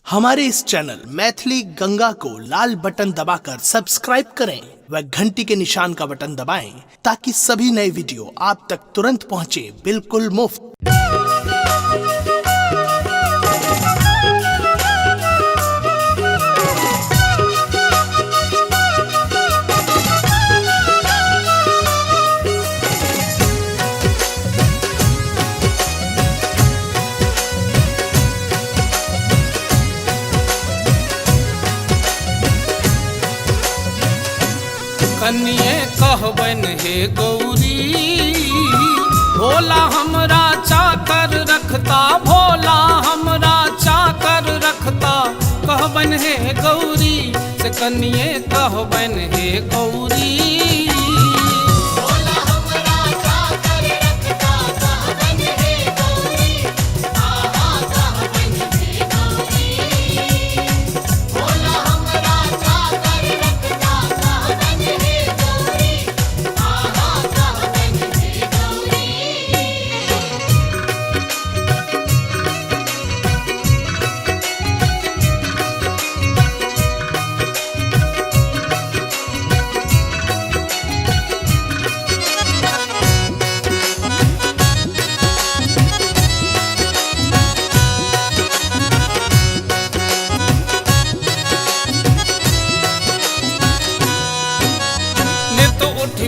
हमारे इस चैनल मैथिली गंगा को लाल बटन दबाकर सब्सक्राइब करें व घंटी के निशान का बटन दबाएं ताकि सभी नए वीडियो आप तक तुरंत पहुंचे बिल्कुल मुफ्त। कनिए कहबन हे गौरी, भोला हमरा चाकर रखता, भोला हमरा चाकर रखता। कहबन हे गौरी से कनिए कहबन हे गौरी।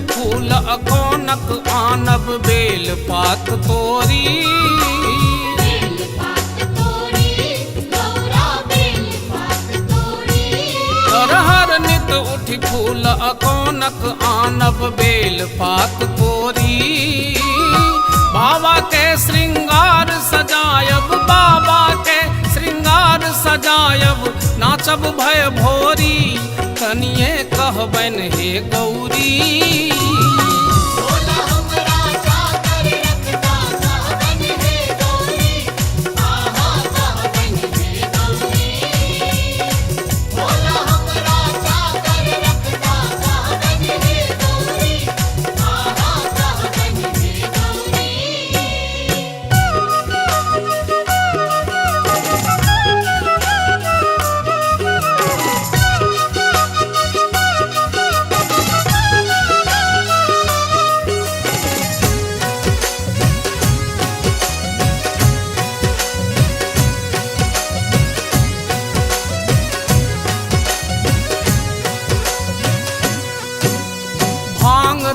फूल अकोनक आनब बेल पात तोरी, हर नित उठी फूल अकोनक आनब बेल पात तोरी। बाबा के श्रृंगार सजायब, बाबा के श्रृंगार सजायब, नाचब भय भोरी। कनिए कहबन हे गौरी।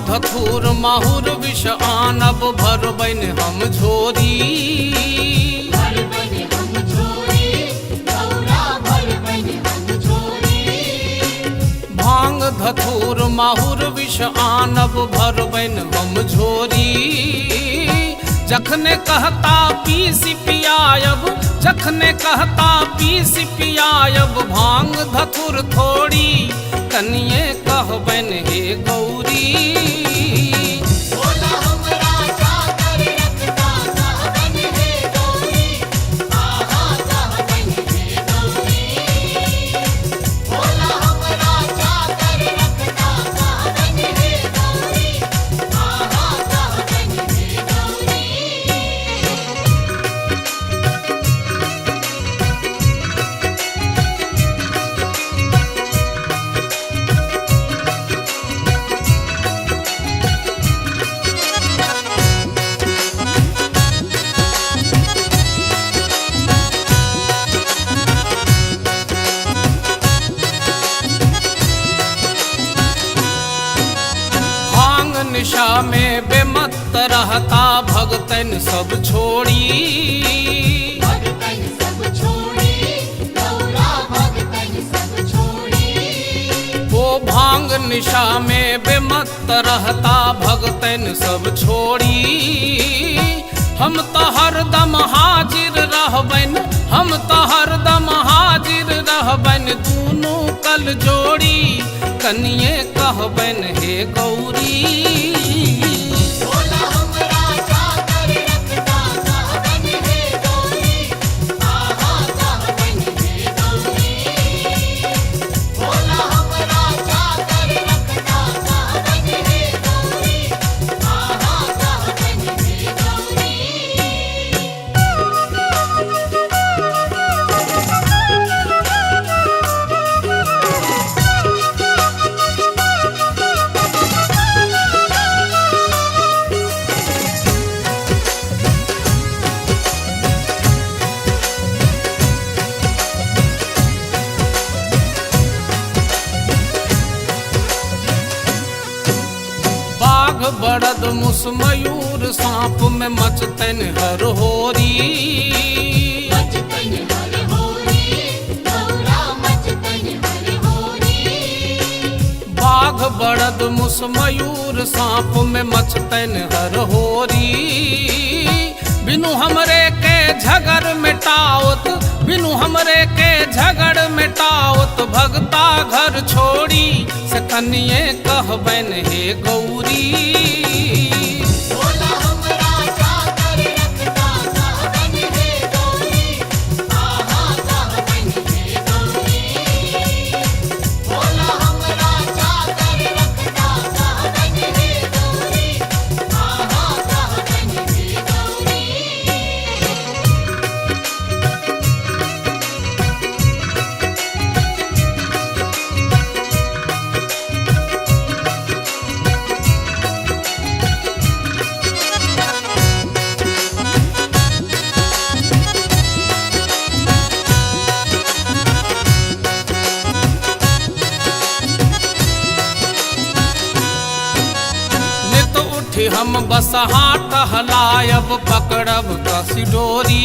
धथुर माहुर विष आनब भरबन हम झोरी। भांग धथुर माहुर विष आनब भरबन हम झोरी। जखने कहता पीस पियायब, जखने कहता पीस पियायब, भांग धथुर थोड़ी। कनिए कहबन हे गौरी। निशा में बेमत रहता, भगतन सब छोड़ी। वो भांग निशा में बेमत रहता, भगतन सब छोड़ी। हम तो हरदम हाजिर रहबन, हम तो हरदम हाजिर रहबन, दूनों कल जोड़ी। कनिए कहबन हे गौरी। बड़द मुस मयूर सांप में मचतन हर होरी। बाघ बड़द मुस मयूर सांप में मचतन हर होरी। बिनु हमरे के झगड़ मिटावत, बिनु हमरे के झगड़ मिटावत, भगता घर छोड़ी से कनिए कहबन हे गौरी। हम बस हाथ हलायब पकड़ब कसी डोरी।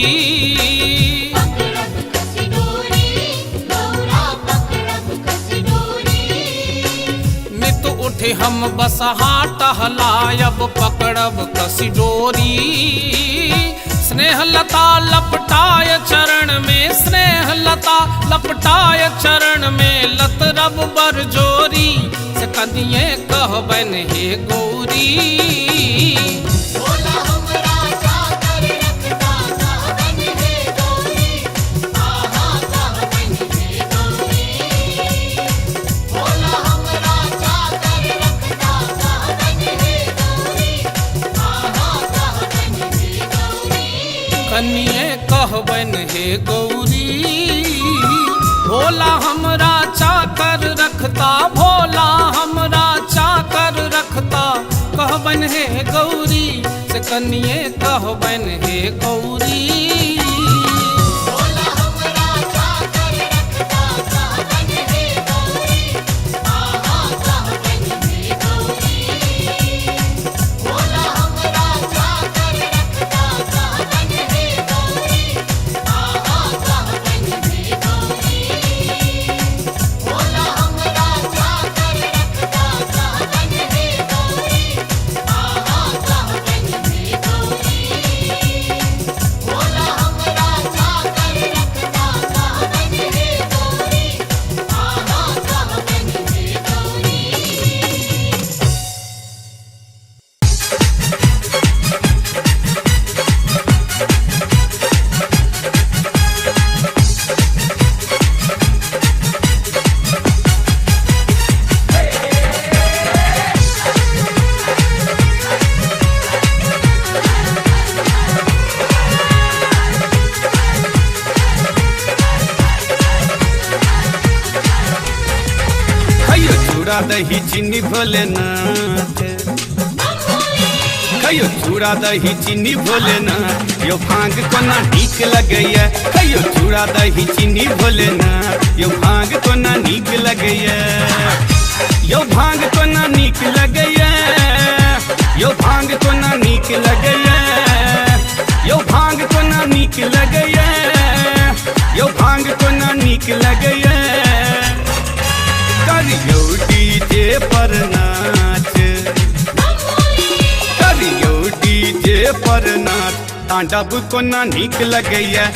नित उठे हम बस हाथ हलायब पकड़ब कसी डोरी। स्नेह लता लपटाय चरण में, स्नेह लता लपटाय चरण में, लतरब बरजोरी से कदिए कहबन हे गौरी। कनिए कहबन हे गौरी। भोला हमरा चाकर रखता, भोला हमरा चाकर रखता, कहबन हे गौरी से कनिए कहबन हे गौरी। चूड़ा दही चीनी भोलेनाथ, कहियो चूड़ा दही चीनी भोलेनाथ, यो भांग कोना नीक लगैया। कहियो चूड़ा दही चीनी भोलेनाथ, यो भांग कोना नीक लगैया। यो भांग कोना नीक लगैया, यो भांग कोना नीक लगैया, यो भांग कोना नीक लगैया, यो भांग कोना नीक लगैया। करियो डीजे पर नाच, करियो डीजे पर नाच, तांडव कोना नीक लगैया।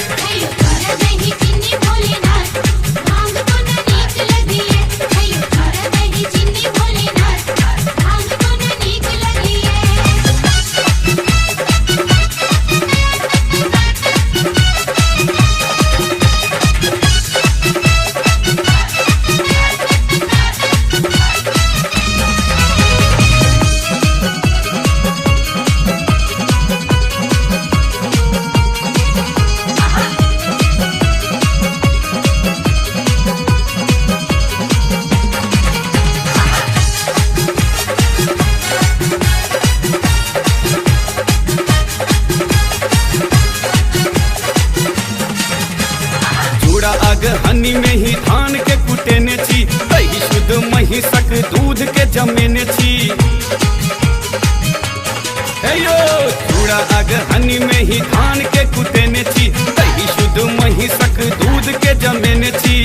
हनी में ही धान के कुटेने छी, दही शुद्ध महिषक दूध के जमेने छी। कयो चूड़ा अगहनी में ही धान के कुटेने छी, दही शुद्ध महिषक दूध के जमेने छी।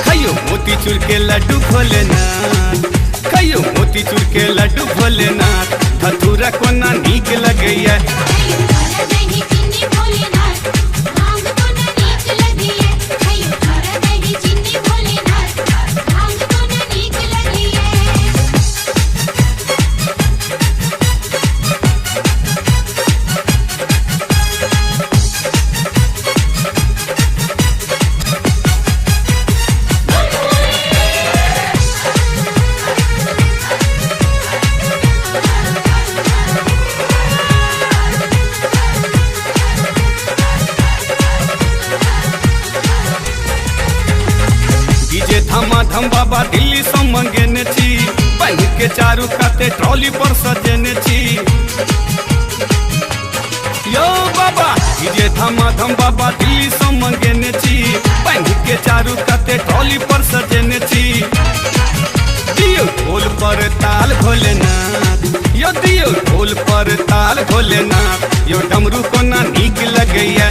कयो मोतीचूर के लड्डू भोलेनाथ, कयो मोतीचूर के लड्डू भोलेनाथ, धतूरा कोना नीक लगैया। धमाधम बाबा दिल्ली से मंगेने छी, पहन के चारू काते ट्रॉली पर सजेने छी। यो बाबा डीजे धमाधम बाबा दिल्ली से मंगेने छी, पहन के चारू काते ट्रॉली पर सजेने छी। दियो ढोल पर ताल भोलेनाथ, यो दियो ढोल पर ताल भोलेनाथ, यो डमरू कोना नीक लगैया।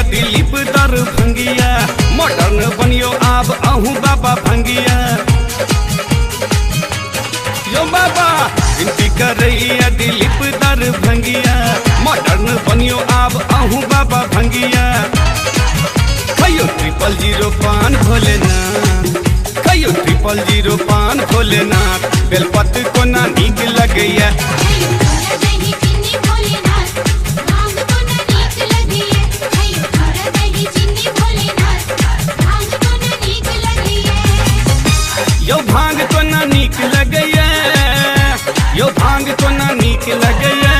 दिलीप दर भंगिया, मॉडर्न बनियो आब आहू बाबा भंगिया। यो बाबा विनती करैया दिलीप दर भंगिया, मॉडर्न बनियो आब आहू बाबा भंगिया। कयो 000 पान भोलेनाथ, कयो 000 पान भोलेनाथ, बेलपत कोना नीक लगैया। यो भांग कोना नीक लगैया, यो भांग कोना नीक लगैया,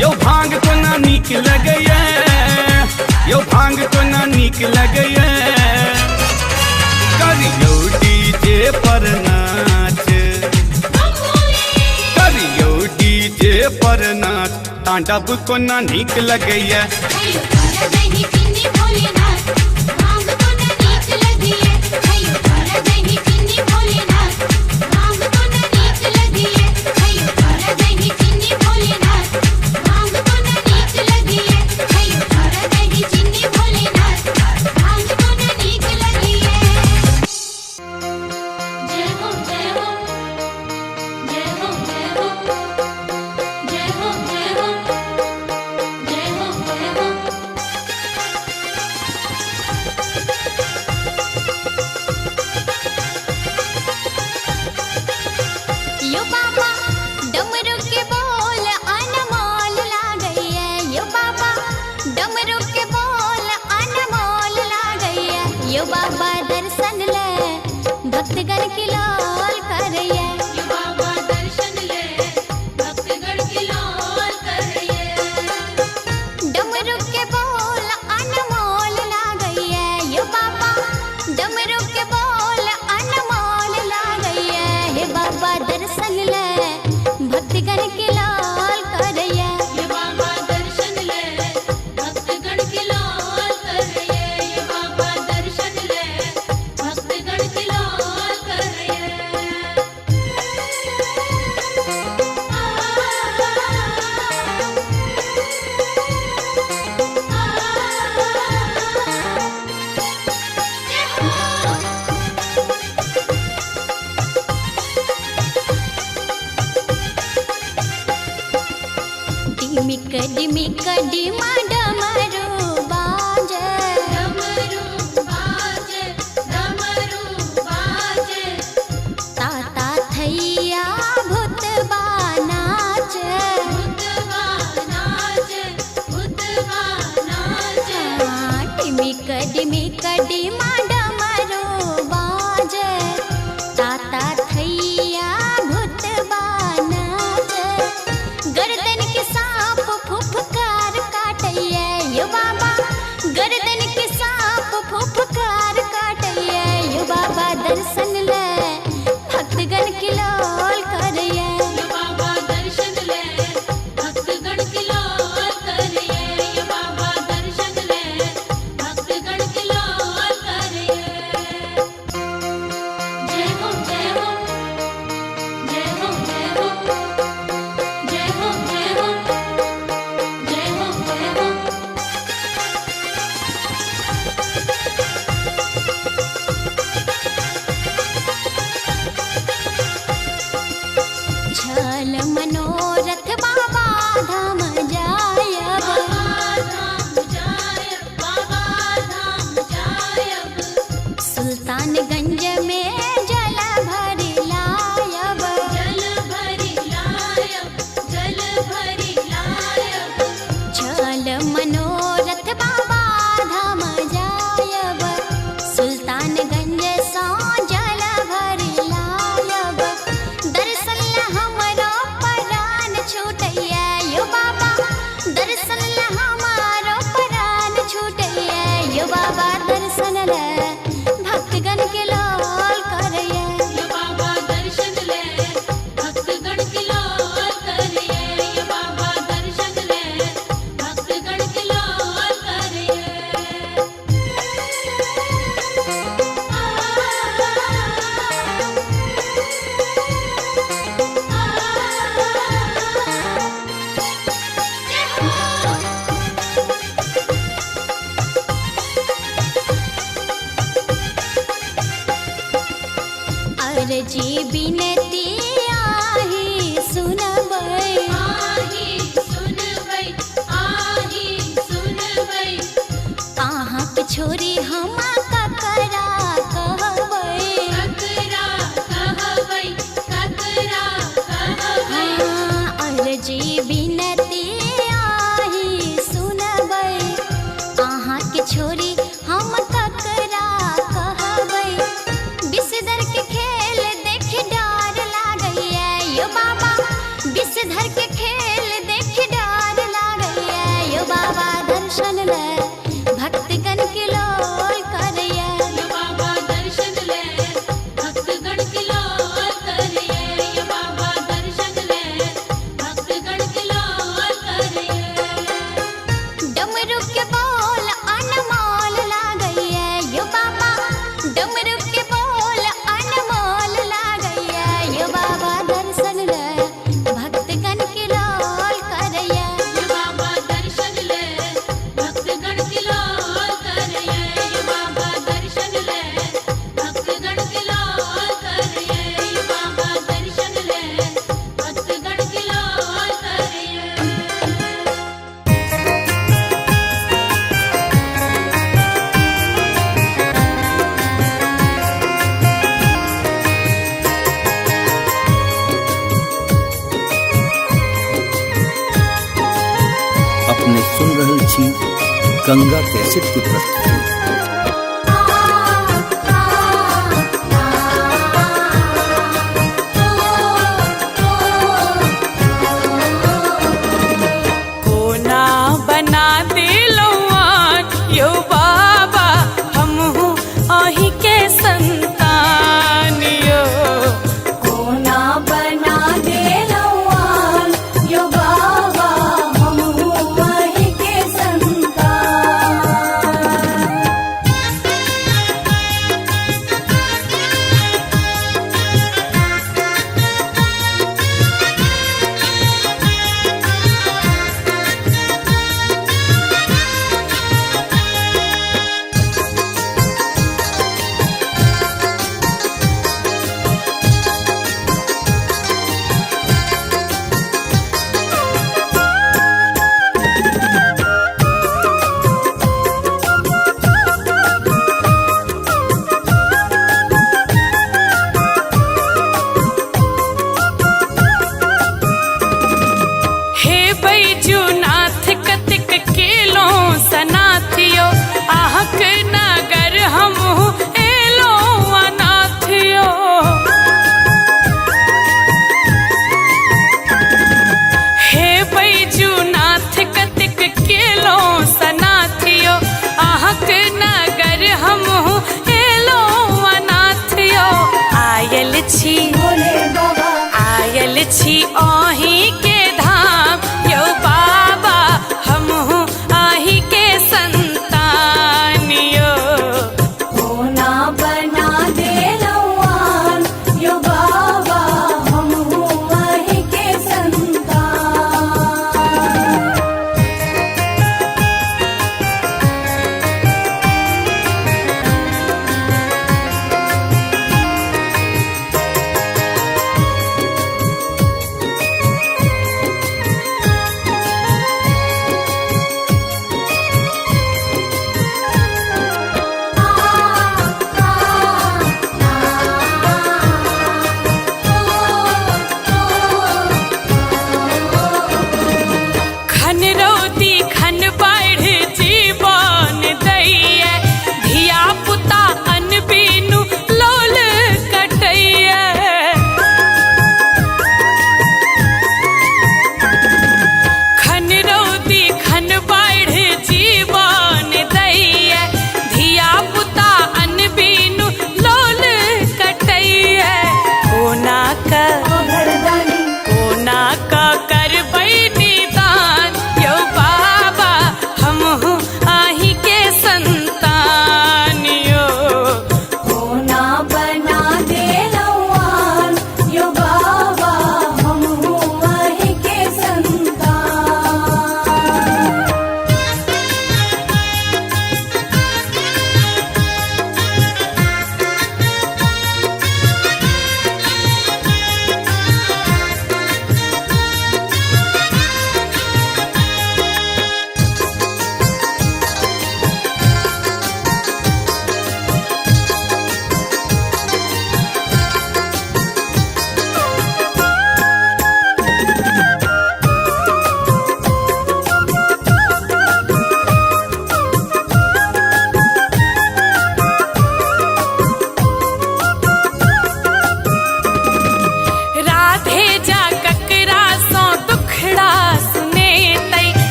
यो भांग कोना नीक लगैया, यो भांग कोना नीक लगैया। करियो डीजे पर नाच, करियो डीजे पर नाच, तांडव कोना नीक लगैया। यो बाबा दर्शन ले भक्तगण की लाल करैया, यो बाबा दर्शन ले भक्तगण की लाल करैया। डमरू के बोल अनमोल लागैया, यो बाबा डमरू के बोल अनमोल लागैया। हे बाबा दर्शन ले भक्तगण की लाल करैया, यो बाबा दर्शन ले भक्तगण की लाल करैया, यो बाबा दर्शन ले भक्तगण की लाल करैया। डिमिक डिमिक डिमा डमरू बाजे, डमरू बाजे, डमरू बाजे, ताता थैया डिमी कडिमा डमरू बाजे ताता थैया भूतबा नाचे गर्दन के सांप फुफकार काटैया यो बाबा गर्दन के सांप फुफकार काटैया यो बाबा दर्शन ले भक्तगण की लोल करैया ये बाबा दर्शन ले भक्तगण की लोल करिए ये बाबा दर्शन ले भक्तगण की लोल करिए जय हो जय हो जय हो जय हो जय हो जय हो जय हो जय हो छल मनोरथ बाबा धाम जायब बाबा धाम जायब सुल्तानगंज में जल भरी लायब जल भरी लायब छल मनोरथ बाबा धाम जायब सुल्तानगंज सो जल भरी लायब दर्शन ला हमरो प्राण छूटैया यो बाबा दर्शन ला हमारो प्राण छूटैया यो बाबा दर्शन ले भक्तगण के लोल करैया ये बाबा दर्शन ले भक्तगण की लोल करिए ये बाबा दर्शन ले भक्तगण की लोल करिए अर्जी बिनती आही सुनबै आही सुनबै अहाँ के छोरी हम ककरा कहबै ककरा कहबै अर्जी बिनती आही सुनबै अहाँ के छोरी हम ककरा कहबै विषधर के खेल देख डर लागैया यो बाबा विषधर के खेल देख डर लागैया यो बाबा दर्शन ले भक्तगण के लोल करैया ये बाबा दर्शन ले भक्तगण की लोल करिए ये बाबा दर्शन ले भक्तगण की लोल करिए डमरू के बोल अनमोल लागैया यो बाबा डमरू के बोल अनमोल लागैया यो बाबा दर्शन ले भक्तगण के लोल करैया ये बाबा दर्शन ले भक्तगण की लोल करिए ये बाबा दर्शन ले भक्तगण की लोल करिए ये बाबा दर्शन ले भक्तगण की लोल करिए अपने सुन रहल छी गंगा कैसेट की प्रस्तुति। कोना बना दिलवान यो बाबा हमहू अही के संतान यो कोना बना दिलवान यो बाबा हमहू अही के संतान बैजूनाथ कतिक किलो सनाथियो आहक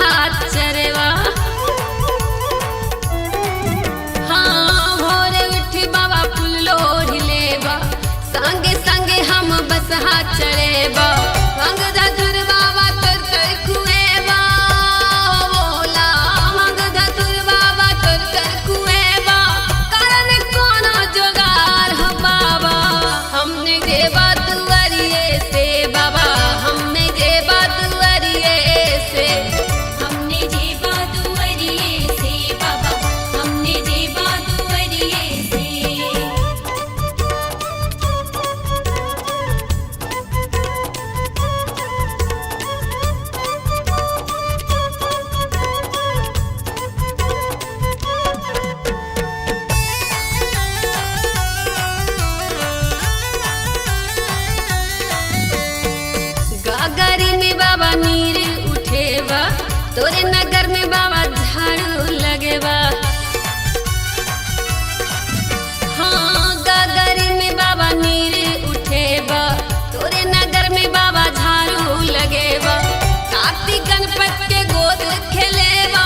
हाथ चरेवा। हाँ भोरे उठी बाबा फूल लोढ़ लेबा, संगे संगे हम बस हाथ चरेबा। रंग धतुर बाबा तर तर कुएबा, बोला रंग धतुर बाबा तर तर कुएबा। कारण कोना जोगार हो बाबा, हमने जेबा दुआरिये से बाबा, हमने जेबा दुआरिये से। हमने जेबा दुआरिये से बाबा, हमने जेबा दुआरिये से। गागरी में बाबा नीर उठेबा, तोरे नगर में बाबा झाड़ू लगेबा। हाँ गागरी में बाबा नीर उठेबा, तोरे नगर में बाबा झाड़ू लगेबा। कार्तिक गणपत के गोद खेलेबा,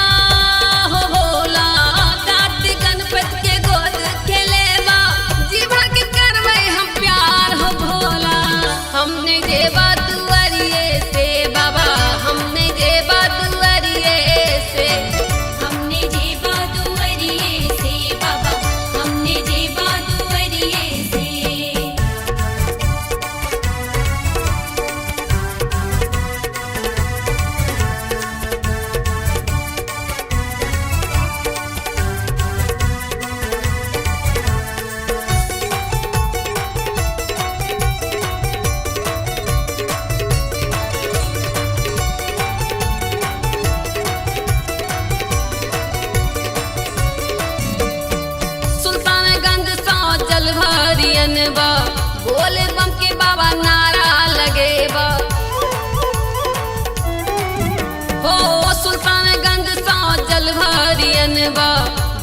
हो भोला कार्तिक गणपत के गोद खेलेबा। जीवा के करबै हम प्यार हो भोला, हमने जेबा दुआरिये से बाबा, हमने जेबा दुआरिये से। हमने जेबा दुआरिये से बाबा, हमने जेबा दुआरिये से। सुल्तानगंज सौ जल भरियन बा, बोले बम के बाबा नारा लगेबा। हो सुल्तानगंज सौ जल भरियन बा,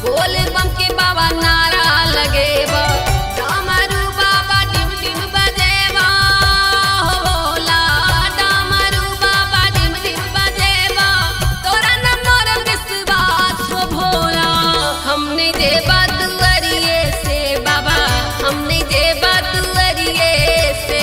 बोले बम के बाबा नारा लगेबा। डामरू बाबा डिम डिम बजेबा, हो भोला डामरू बाबा डिम डिम बजेबा। तोरा न मोर विश्वास हो भोला, हमने जेबा दुआरिये से बाबा, हमने जेबा दुआरिये से।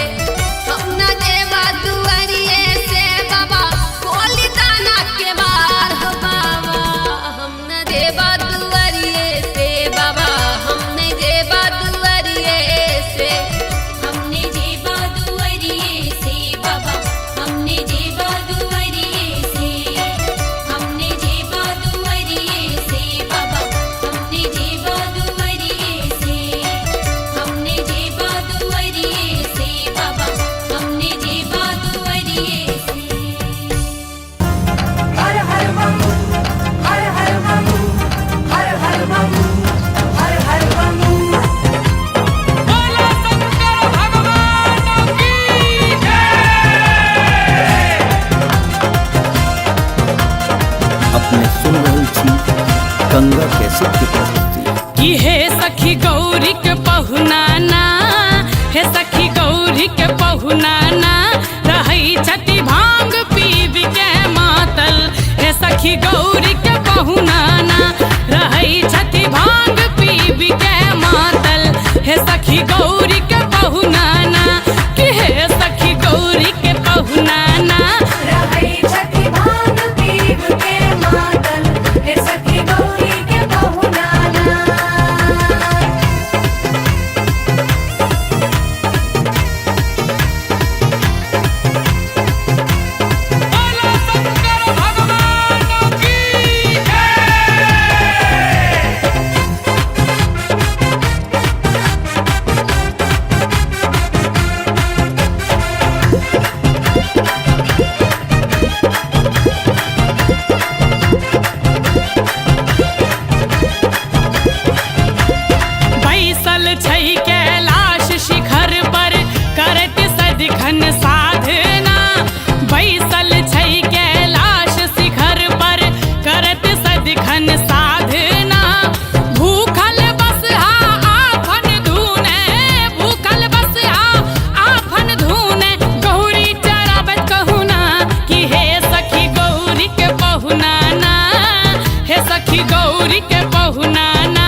सखी गौरी के पहुनाना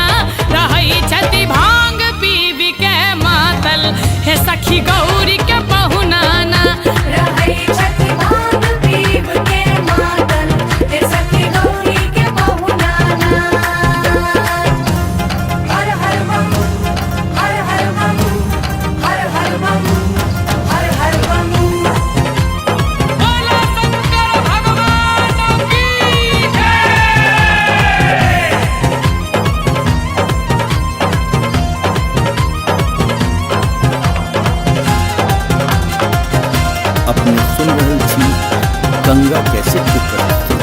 रहई छती भांग पीवी के मातल हे सखी गौरी के पहुनाना रहई छती भांग पीव के मातल हे सखी गौरी के पहुनाना। हर हर बम हर हर बम हर हर बम हर हर बम। बोला शंकर भगवान की जय। अपने सुन रहल छी गंगा कैसेट की प्रस्तुति।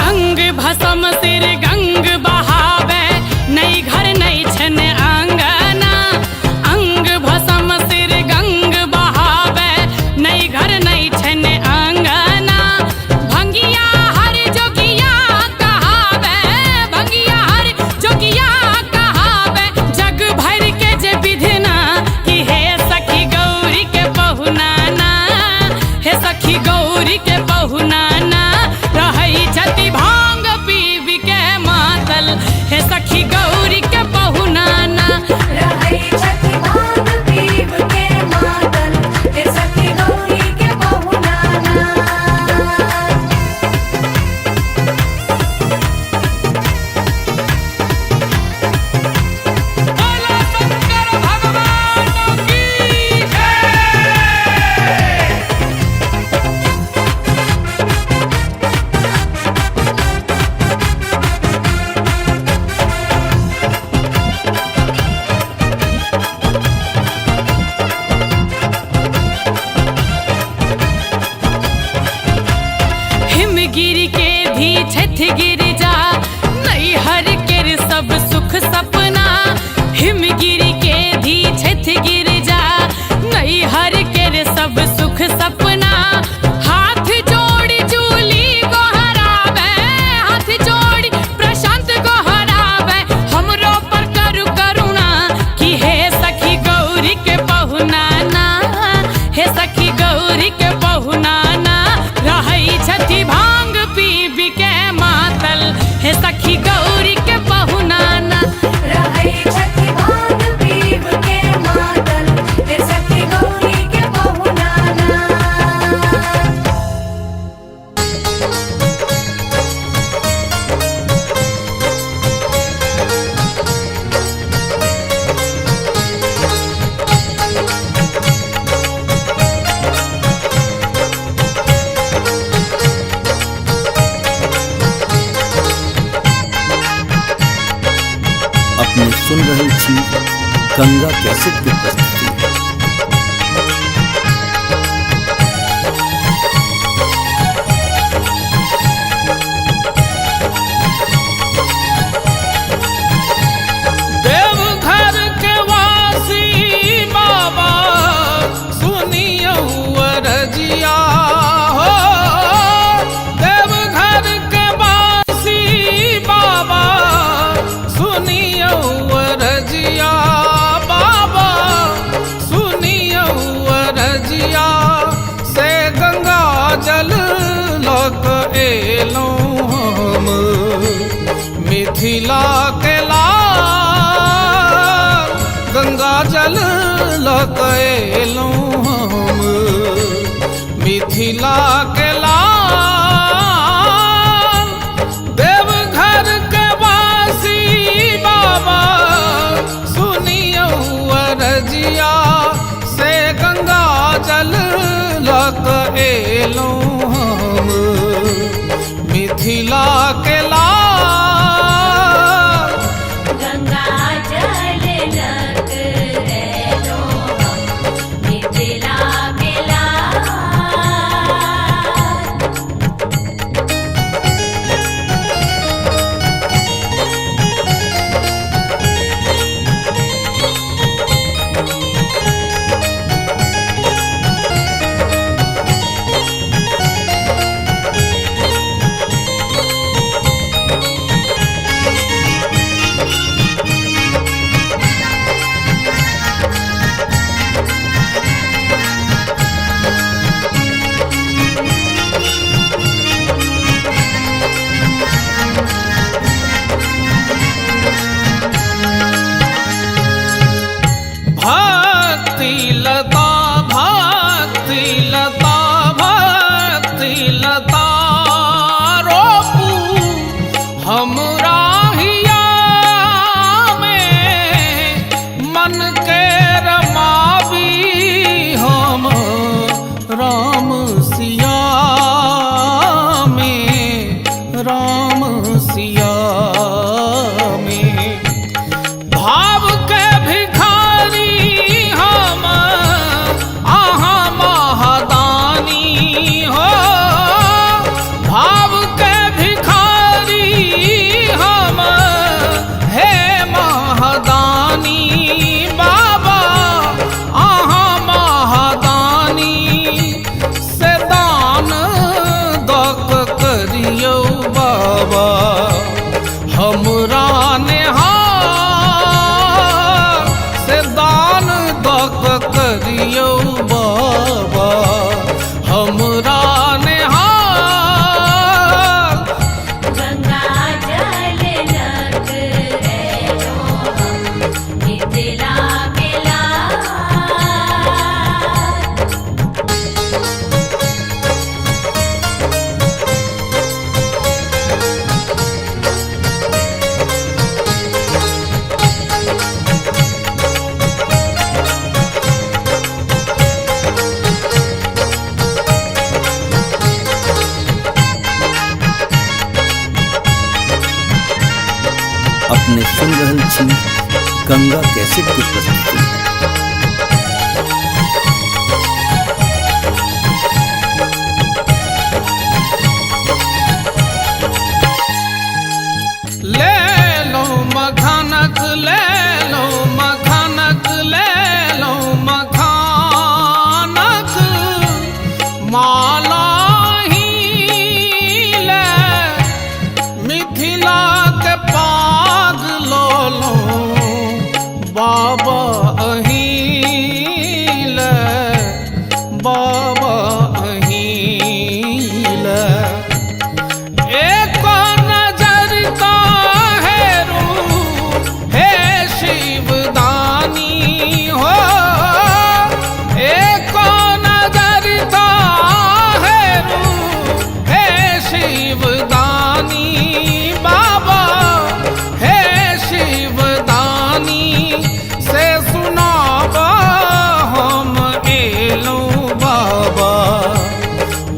अंग भसम सिर गंग बहावे नई घर नई छन आंगना अंग भसम सिर गंग बहावे नई घर नई छन आंगना भंगिया हर जोगिया कहावे भंगिया हर जोगिया कहावे जग भर के जे विधना कि हे सखी गौरी के पहुनाना हे सखी गौरी के पहुनाना रहई छती भांग पीवी के मातल हे सखी गौरी के पहुनाना रहई छती भांग पीव के मातल हे सखी गौरी के पहुनाना। बोला शंकर भगवान की जय। हिमगिरी के धी छठ गिर जा नई हर के सब सुख सपना हिमगिरी के धी छठ गिर जा नई हर के सब सुख सपना हाथ जोड़ी जूली गोहरावे हाथ जोड़ी प्रशांत गोहरावे हमरो पर करु करुणा कि हे सखी गौरी के पहुनाना हे सखी गौरी के पहुनाना रहई छती भांग पीवी के मातल हे सखी गौरी के पहुनाना रहई छती भांग पीव के मातल हे सखी गौरी के पहुनाना। अपने सुन रहल छी गंगा कैसेट की प्रस्तुति। देवघर के वासी बाबा सुनियो अरजिया हो देवघर के वासी बाबा सुनियो अरजिया बाबा सुनियो अरजिया से गंगा जल लग एलो हम मिथिला के लाल गंगा जल लकैलू हम मिथिला के लाल देवघर के वासी बाबा सुनियो अरजिया से गंगा जल लकैलू हम मिथिला के लाल गंगा जल लग एलो हम मिथिला के लाल। हमरा हिया में मन के रमावी हम राम सिया में, राम सिया में। भाव के भिखारी हम आहा महादानी हो, भाव के भिखारी हम हे महादानी बाबा आहा महादानी से दान दक करियो बाबा हमरा नेहार से दान दक करियो बाबा हमरा नेहार। गंगा जल लग रहो हम मिथिला बेला। अपने सुन रहल छी गंगा कैसेट की प्रस्तुति। ले लो मखानक ले लो मखानक ले लो मखानक माला ही ले मिथिला के पाग लो लो बाबा अहीं ले, बाबा अहीं ले। एक नजर का है रू हे शिवदानी हो, एक नजर का है रू हे शिवदानी बाबा हे शिवदानी से सुनाबा हम एलू बाबा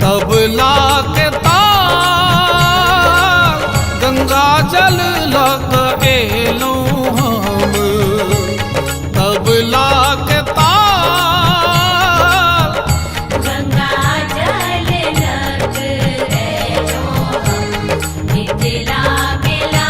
तबला के ताल गंगा जल लग एलू हम तबला के ताल। गंगा जल लग रहो हम मिथिला बेला।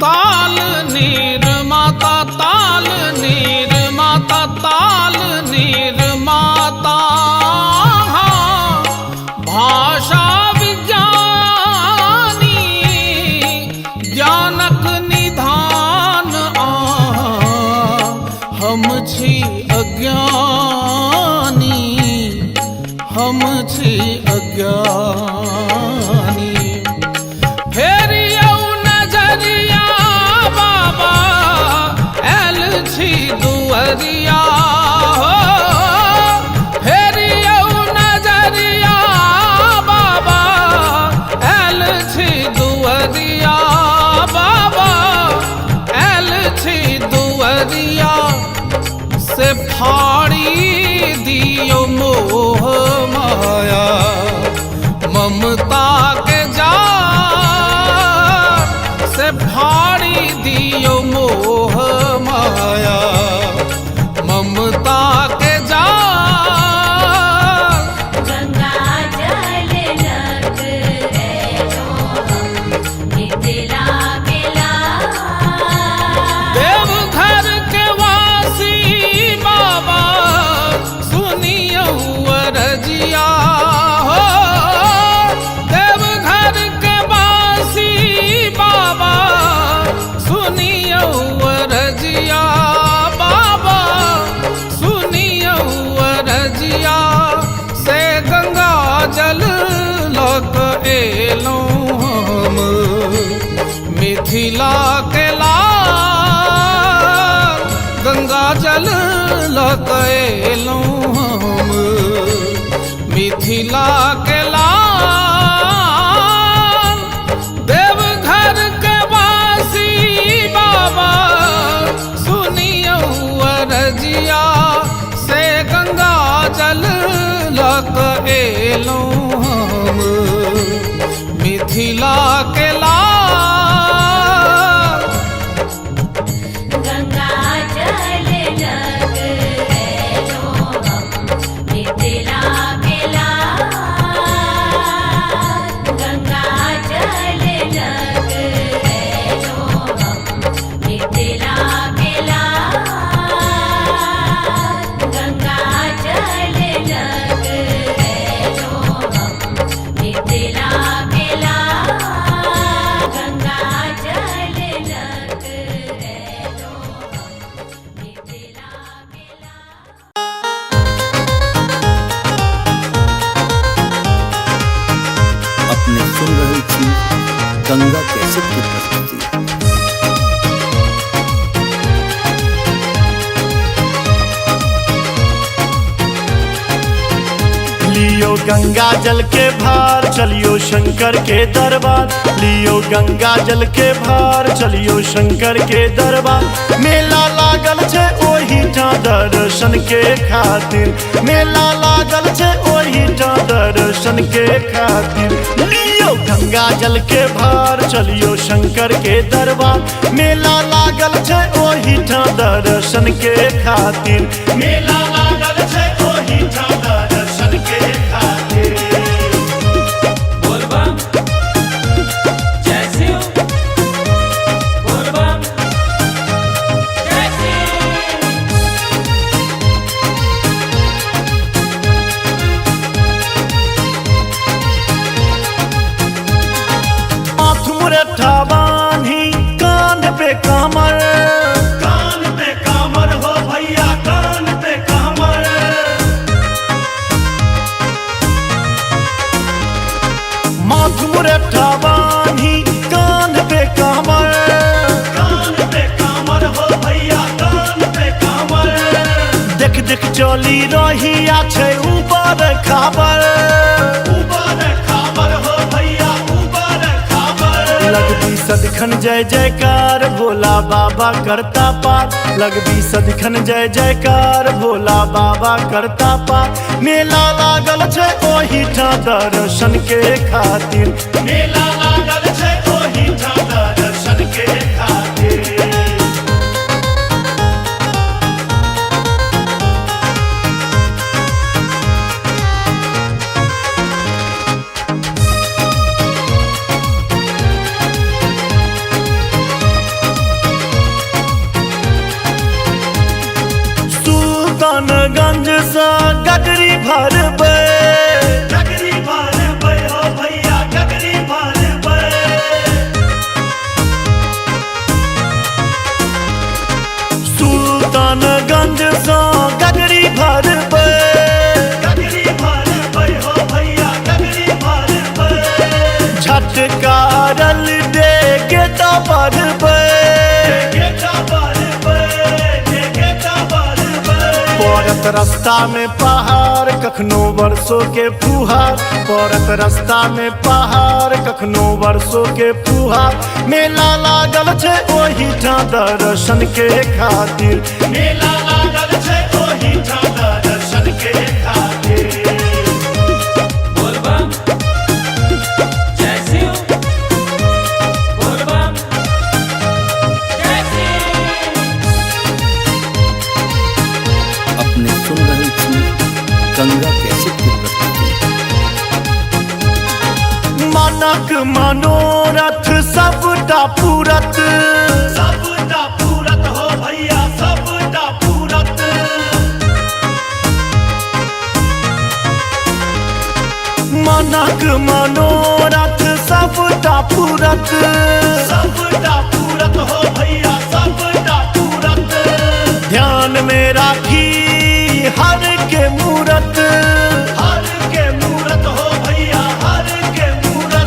ताल नीर माता ताल नीर माता ताल नीर माता हाँ, भाषा विज्ञानी ज्ञानक निधान हम छी अज्ञानी, हम छी अज्ञानी। फेर यौ नजरिया बाबा आयल छी दुअरिया हो, फेर यौ नजरिया बाबा आयल छी दुअरिया बाबा आयल छी दुअरिया से फाड़ी दियो मोह माया ममता के जाल से फाड़ी दियो मोह माया ममता के जाल। गंगा जल लग रहो हम मिथिला बेला। देवघर के वासी एलो हम मिथिला के लाल गंगा जल लक एलो हम मिथिला के लाल देवघर के वासी बाबा सुनियो अरजिया से गंगा जल लक एलो हम मिथिला के लाल गंगा जल लग एलो हम मिथिला के लाल गंगा जल लग एलो हम मिथिला के लाल गंगा जल लग एलो हम मिथिला के लाल गंगा जल लग एलो हम मिथिला के लाल अपने सुन रहे थी गंगा कैसेट की प्रस्तुति। लियो गंगा जल के भार चलियो शंकर के दरबार, लियो गंगा जल के भार चलियो शंकर के दरबार। मेला लागल छे ओही ठां दर्शन के खातिर, मेला लागल छे ओही ठां दर्शन के खातिर। लियो गंगा जल के भार चलियो शंकर के दरबार, मेला लागल छे ओही ठां दर्शन के खातिर, मेला लागल छे ओही ठां दर्शन के खातिर। हाथ मुरठा बांधी कान पे कमर, कान पे कमर हो भैया कान पे कमर। माथ मुरठा बांधी कान पे कमर, कान पे कमर हो भैया कान पे कमर। देख देख चली रही आछे ऊपर खबर, ऊपर खबर हो भैया ऊपर खबर। लगदी सदखन जय जयकार भोला बाबा करता पार, लगदी सदखन जय जयकार भोला बाबा करता पार। मेला लागल छे ओही ठां दर्शन के खातिर, मेला लागल छे ओही ठां दर्शन के खातिर। सुल्तानगंज सा गगरी भरबै, गगरी भरबै हो भैया गगरी भरबै। सुल्तानगंज सा गगरी भरबै, गगरी भरबै हो भैया गगरी भरबै। झटका रल दे गेटा भरबै, गेटा भरबै, गेटा भरबै। पड़त रास्ता में पहाड़ कखनो वर्षों के फुहार, पड़त रास्ता में पहाड़ कखनो वर्षों के फुहार। मेला लागल छे ओही ठां दर्शन के खातिर, मेला लागल छे ओही ठां दर्शन के खातिर। अपने सुन रहे थी गंगा कैसेट की प्रस्तुति। मानक मनोरथ सबटा पूरत, सबटा पूरत हो भैया सबटा पूरत। मानक मनोरथ सबटा पूरत, सबटा पूरत हो भैया सबटा पूरत। ध्यान में राखी हर के मूरत, हर के मूरत हो भैया हर के मूरत।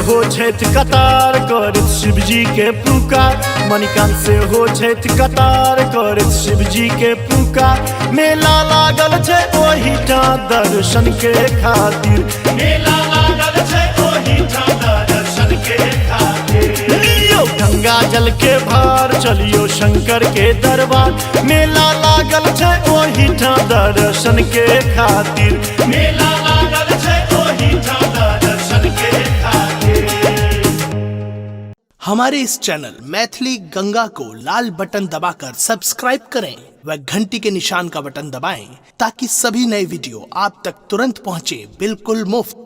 हो छैठ कतार करत शिव जी के पुकार, मणिकांत से हो छैठ कतार करत शिव जी के पुकार। मेला लागल छै ओही ठाम दर्शन के खातिर, मेला लागल छै ओही ठाम दर्शन के खातिर। लियो गंगा जल के भार चलियो शंकर के दरबार, मेला लागल छै ओही ठाम दर्शन के खातिर, मेला लागल छै ओही ठाम दर्शन के खातिर। हमारे इस चैनल मैथिली गंगा को लाल बटन दबाकर सब्सक्राइब करें व घंटी के निशान का बटन दबाएं ताकि सभी नए वीडियो आप तक तुरंत पहुंचे बिल्कुल मुफ्त।